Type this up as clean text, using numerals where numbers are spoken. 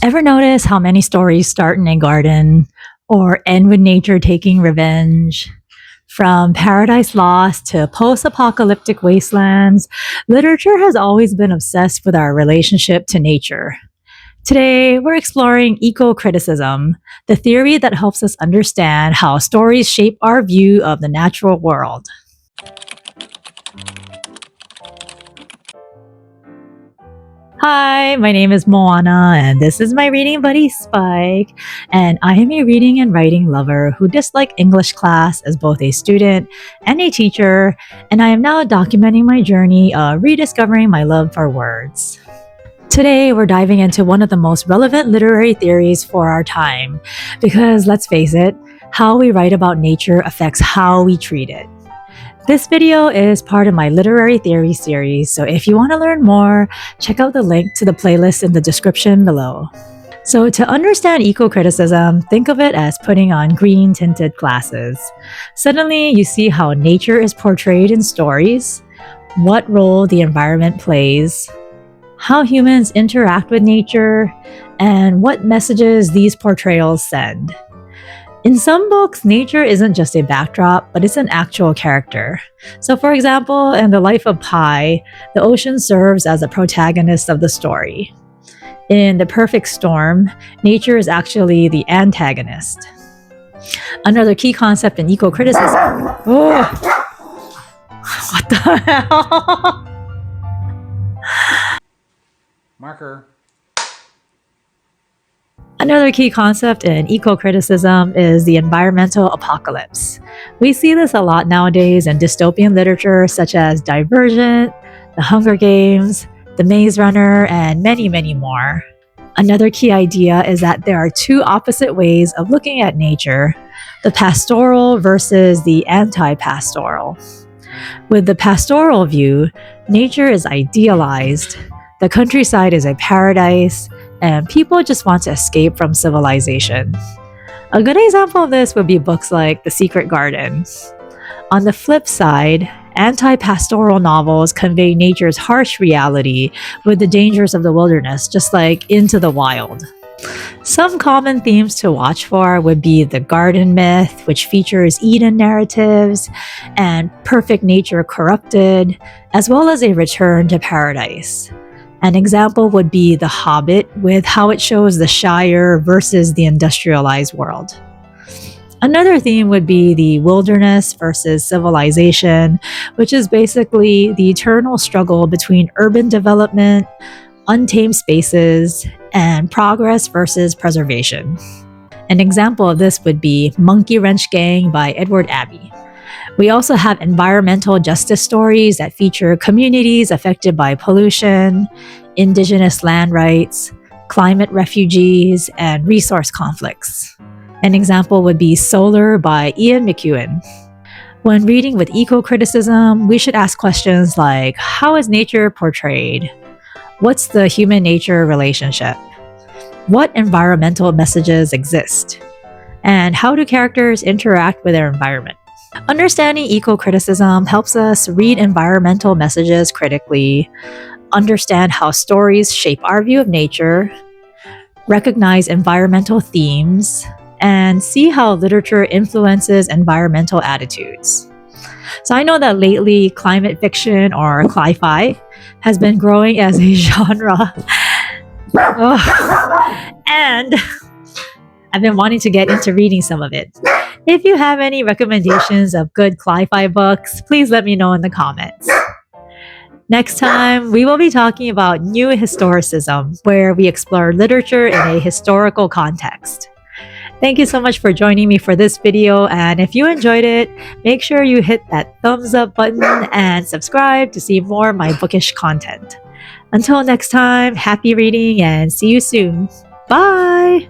Ever notice how many stories start in a garden or end with nature taking revenge? From Paradise Lost to post apocalyptic wastelands, literature has always been obsessed with our relationship to nature. Today, we're exploring ecocriticism, the theory that helps us understand how stories shape our view of the natural world. Hi, my name is Moana, and this is my reading buddy Spike. And I am a reading and writing lover who disliked English class as both a student and a teacher, and I am now documenting my journey of rediscovering my love for words. Today, we're diving into one of the most relevant literary theories for our time, because let's face it, how we write about nature affects how we treat it. This video is part of my literary theory series, so if you want to learn more, check out the link to the playlist in the description below. So to understand ecocriticism, think of it as putting on green-tinted glasses. Suddenly, you see how nature is portrayed in stories, what role the environment plays, how humans interact with nature, and what messages these portrayals send. In some books, nature isn't just a backdrop, but it's an actual character. So for example, in The Life of Pi, the ocean serves as a protagonist of the story. In The Perfect Storm, nature is actually the antagonist. Another key concept in ecocriticism. Oh, what the hell? Marker. Another key concept in ecocriticism is the environmental apocalypse. We see this a lot nowadays in dystopian literature such as Divergent, The Hunger Games, The Maze Runner, and many, many more. Another key idea is that there are two opposite ways of looking at nature, the pastoral versus the anti-pastoral. With the pastoral view, nature is idealized, the countryside is a paradise, and people just want to escape from civilization. A good example of this would be books like The Secret Garden. On the flip side, anti-pastoral novels convey nature's harsh reality with the dangers of the wilderness, just like Into the Wild. Some common themes to watch for would be the garden myth, which features Eden narratives, and perfect nature corrupted, as well as a return to paradise. An example would be The Hobbit, with how it shows the Shire versus the industrialized world. Another theme would be the wilderness versus civilization, which is basically the eternal struggle between urban development, untamed spaces, and progress versus preservation. An example of this would be Monkey Wrench Gang by Edward Abbey. We also have environmental justice stories that feature communities affected by pollution, indigenous land rights, climate refugees, and resource conflicts. An example would be Solar by Ian McEwan. When reading with ecocriticism, we should ask questions like, how is nature portrayed? What's the human-nature relationship? What environmental messages exist? And how do characters interact with their environment? Understanding ecocriticism helps us read environmental messages critically, understand how stories shape our view of nature, recognize environmental themes, and see how literature influences environmental attitudes. So I know that lately climate fiction, or cli-fi, has been growing as a genre. And I've been wanting to get into reading some of it. If you have any recommendations of good cli-fi books, please let me know in the comments. Next time, we will be talking about new historicism, where we explore literature in a historical context. Thank you so much for joining me for this video, and if you enjoyed it, make sure you hit that thumbs up button and subscribe to see more of my bookish content. Until next time, happy reading and see you soon. Bye!